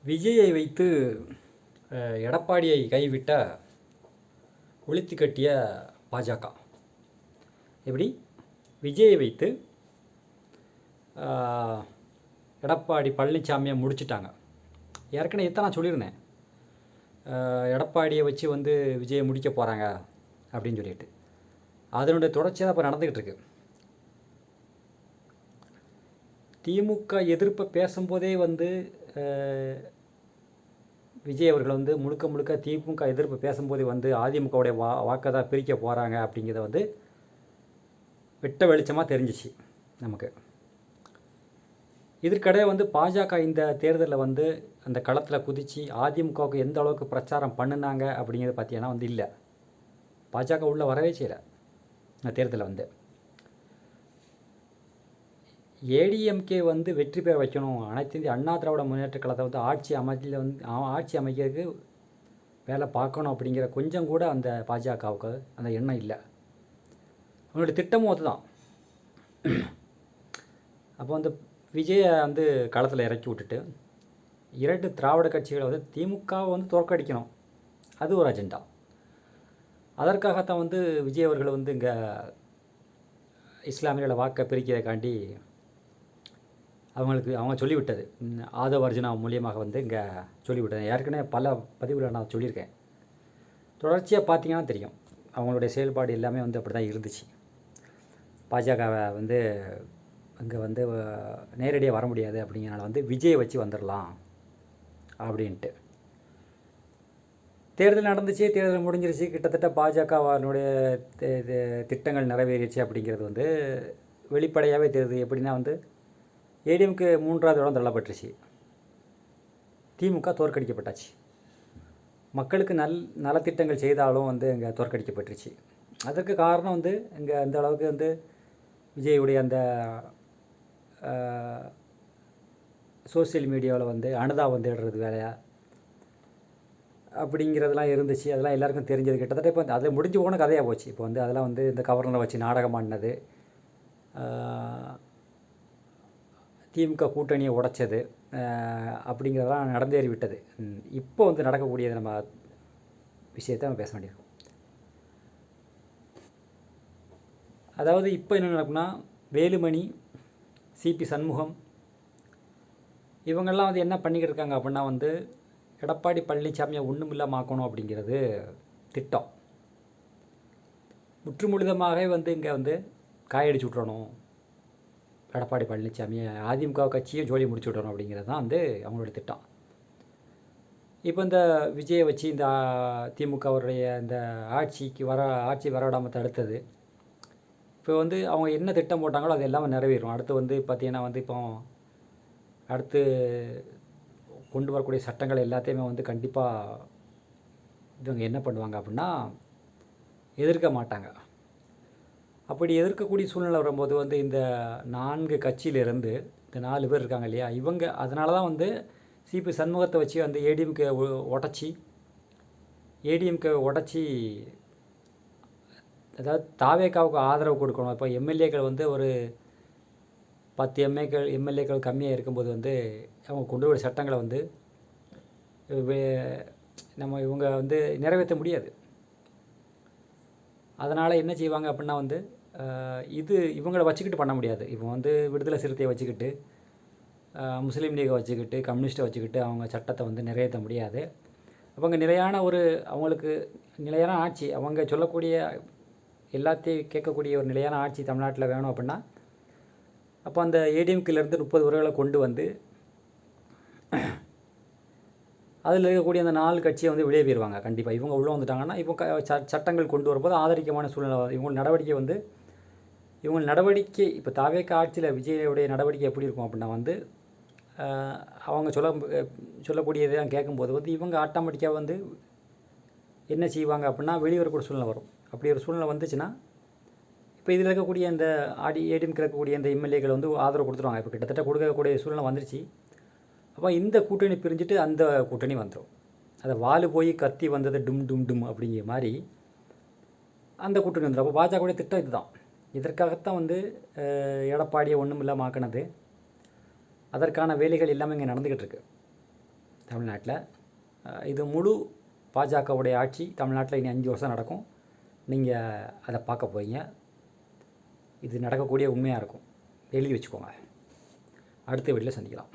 விஜயை வைத்து எடப்பாடியை கைவிட்ட ஒழித்து கட்டிய பாஜக. எப்படி விஜயை வைத்து எடப்பாடி பழனிசாமியை முடிச்சிட்டாங்க. ஏற்கனவே இதான் நான் சொல்லியிருந்தேன், எடப்பாடியை வச்சு வந்து விஜயை முடிக்க போகிறாங்க அப்படின்னு சொல்லிட்டு. அதனுடைய தொடர்ச்சியாக இப்போ நடந்துக்கிட்டு இருக்கு. திமுக எதிர்ப்பை பேசும்போதே வந்து விஜய் அவர்கள் வந்து முழுக்க திமுக எதிர்ப்பு பேசும்போதே வந்து அதிமுகவுடைய வாக்கை தான் பிரிக்க போகிறாங்க அப்படிங்கிறத வந்து வெட்ட வெளிச்சமாக தெரிஞ்சிச்சு நமக்கு. இதற்கிடையே வந்து பாஜக இந்த தேர்தலில் வந்து அந்த களத்தில் குதித்து அதிமுகவுக்கு எந்த அளவுக்கு பிரச்சாரம் பண்ணினாங்க அப்படிங்கிறது பார்த்தீங்கன்னா வந்து இல்லை. பாஜக உள்ளே வரவே செய்யலை. இந்த தேர்தலில் வந்து ஏடிஎம்கே வந்து வெற்றி பெற வைக்கணும், அனைத்து இந்திய அண்ணா திராவிட முன்னேற்ற கழகத்தை வந்து ஆட்சி அமைக்கிறதுக்கு வேலை பார்க்கணும் அப்படிங்கிற கொஞ்சம் கூட அந்த பாஜகவுக்கு அந்த எண்ணம் இல்லை. அவங்களுடைய திட்டமும் அதுதான். அப்போ வந்து விஜயை வந்து களத்தில் இறக்கி விட்டுட்டு 2 திராவிட கட்சிகளை வந்து திமுகவை வந்து தோற்கடிக்கணும், அது ஒரு அஜெண்டா. அதற்காகத்தான் வந்து விஜய் அவர்கள் வந்து இங்கே இஸ்லாமியர்களை வாக்கை பிரிக்கிறதுக்காண்டி அவங்க சொல்லிவிட்டது ஆதவ அர்ஜுனா மூலியமாக வந்து இங்கே சொல்லிவிட்டது. ஏற்கனவே பல பதிவுகளை நான் சொல்லியிருக்கேன். தொடர்ச்சியாக பார்த்தீங்கன்னா தெரியும், அவங்களுடைய செயல்பாடு எல்லாமே வந்து அப்படி தான் இருந்துச்சு. பாஜகவை வந்து இங்கே வந்து நேரடியாக வர முடியாது அப்படிங்கிறனால வந்து விஜயை வச்சு வந்துடலாம் அப்படின்ட்டு. தேர்தல் நடந்துச்சு, தேர்தல் முடிஞ்சிருச்சு, கிட்டத்தட்ட பாஜகவனுடைய திட்டங்கள் நிறைவேறிச்சு அப்படிங்கிறது வந்து வெளிப்படையாகவே தெரியுது. எப்படின்னா வந்து ஏடிஎம்க்கு 3வது இடம் தள்ளப்பட்டுருச்சு, திமுக தோற்கடிக்கப்பட்டாச்சு. மக்களுக்கு நலத்திட்டங்கள் செய்தாலும் வந்து இங்கே தோற்கடிக்கப்பட்டுருச்சு. அதற்கு காரணம் வந்து இங்கே அந்த அளவுக்கு வந்து விஜயுடைய அந்த சோசியல் மீடியாவில் வந்து அனுதா வந்து இடுறது வேலையா அப்படிங்கிறதெல்லாம் இருந்துச்சு. அதெல்லாம் எல்லாருக்கும் தெரிஞ்சது. கிட்டத்தட்ட இப்போ அதை முடிஞ்சு போன கதையாக போச்சு. இப்போ வந்து அதெல்லாம் வந்து இந்த கவர்னரை வச்சு நாடகம் ஆடினது, திமுக கூட்டணியை உடைச்சது அப்படிங்கிறதெல்லாம் நடந்தேறி விட்டது. இப்போ வந்து நடக்கக்கூடியது நம்ம விஷயத்தை நம்ம பேச வேண்டியிருக்கும். அதாவது இப்போ என்ன நடக்குன்னா, வேலுமணி, சிபி சண்முகம் இவங்கெல்லாம் வந்து என்ன பண்ணிக்கிட்டு இருக்காங்க அப்படின்னா வந்து எடப்பாடி பழனிசாமியை ஒன்றுமில்லாமாக்கணும் அப்படிங்கிறது திட்டம். முற்றுமுழுதமாக வந்து இங்கே வந்து காயடிச்சு விட்றணும், எடப்பாடி பழனிசாமியை அதிமுக கட்சியை ஜோலி முடிச்சு விடணும் அப்படிங்கிறது தான் வந்து அவங்களுடைய திட்டம். இப்போ இந்த விஜயை வச்சு இந்த திமுகவுடைய இந்த ஆட்சி வரவிடாமல் தடுத்தது. இப்போ வந்து அவங்க என்ன திட்டம் போட்டாங்களோ அது எல்லாமே நிறைவேறும். அடுத்து வந்து பார்த்திங்கன்னா வந்து இப்போ அடுத்து கொண்டு வரக்கூடிய சட்டங்கள் எல்லாத்தையுமே வந்து கண்டிப்பாக இவங்க என்ன பண்ணுவாங்க அப்படின்னா எதிர்க்க மாட்டாங்க. அப்படி எதிர்க்கக்கூடிய சூழ்நிலை வரும்போது வந்து இந்த 4 கட்சியிலிருந்து இந்த 4 பேர் இருக்காங்க இல்லையா, இவங்க அதனால தான் வந்து சிபி சண்முகத்தை வச்சு அந்த ஏடிஎம்கே உடச்சி அதாவது தாவேக்காவுக்கு ஆதரவு கொடுக்கணும். இப்போ எம்எல்ஏக்கள் வந்து ஒரு 10 எம்எல்ஏக்கள் கம்மியாக இருக்கும்போது வந்து அவங்க கொண்டு வர சட்டங்களை வந்து இவங்க வந்து நிறைவேற்ற முடியாது. அதனால் என்ன செய்வாங்க அப்படின்னா வந்து இவங்களை வச்சுக்கிட்டு பண்ண முடியாது. இப்போ வந்து விடுதலை சிறுத்தையை வச்சுக்கிட்டு, முஸ்லீம் லீகை வச்சுக்கிட்டு, கம்யூனிஸ்ட்டை வச்சுக்கிட்டு அவங்க சட்டத்தை வந்து நிறைவேற்ற முடியாது. அவங்க அவங்களுக்கு நிலையான ஆட்சி, அவங்க சொல்லக்கூடிய எல்லாத்தையும் கேட்கக்கூடிய ஒரு நிலையான ஆட்சி தமிழ்நாட்டில் வேணும் அப்படின்னா அப்போ அந்த ஏடிஎம்கிலேருந்து 30 உறவுகளை கொண்டு வந்து அதில் இருக்கக்கூடிய அந்த 4 கட்சியை வந்து வெளியே போயிடுவாங்க. கண்டிப்பாக இவங்க உள்ளே வந்துட்டாங்கன்னா இப்போ சட்டங்கள் கொண்டு வரும்போது ஆதரிக்கமான சூழ்நிலை இவங்க நடவடிக்கை இப்போ தாவேக்க ஆட்சியில் விஜயுடைய நடவடிக்கை எப்படி இருக்கும் அப்படின்னா வந்து அவங்க சொல்லக்கூடியதெல்லாம் கேட்கும்போது வந்து இவங்க ஆட்டோமேட்டிக்காக வந்து என்ன செய்வாங்க அப்படின்னா வெளியே வரக்கூடிய சூழ்நிலை வரும். அப்படி ஒரு சூழ்நிலை வந்துச்சுன்னா இப்போ இதில் இருக்கக்கூடிய இந்த ஏடிஎம்க்கு இருக்கக்கூடிய இந்த எம்எல்ஏக்கள் வந்து ஆதரவு கொடுத்துருவாங்க. இப்போ கிட்டத்தட்ட கொடுக்கக்கூடிய சூழ்நிலை வந்துருச்சு. அப்போ இந்த கூட்டணி பிரிஞ்சுட்டு அந்த கூட்டணி வந்துடும். அதை வாலு போய் கத்தி வந்தது டும் அப்படிங்கிற மாதிரி அந்த கூட்டணி வந்துடும். அப்போ பாஜகவுடைய திட்டம் இதுதான். இதற்காகத்தான் வந்து எடப்பாடியை ஒன்றும் இல்லாமல் ஆக்கினது. அதற்கான வேலைகள் எல்லாமே இங்கே நடந்துக்கிட்டு இருக்கு. தமிழ்நாட்டில். இது முழு பாஜகவுடைய ஆட்சி தமிழ்நாட்டில் இனி 5 வருஷம் நடக்கும். நீங்கள் அதை பார்க்க போகிறீங்க. இது நடக்கக்கூடிய உண்மையாக இருக்கும். எழுதி வச்சுக்கோங்க. அடுத்த வீடியோவில் சந்திக்கலாம்.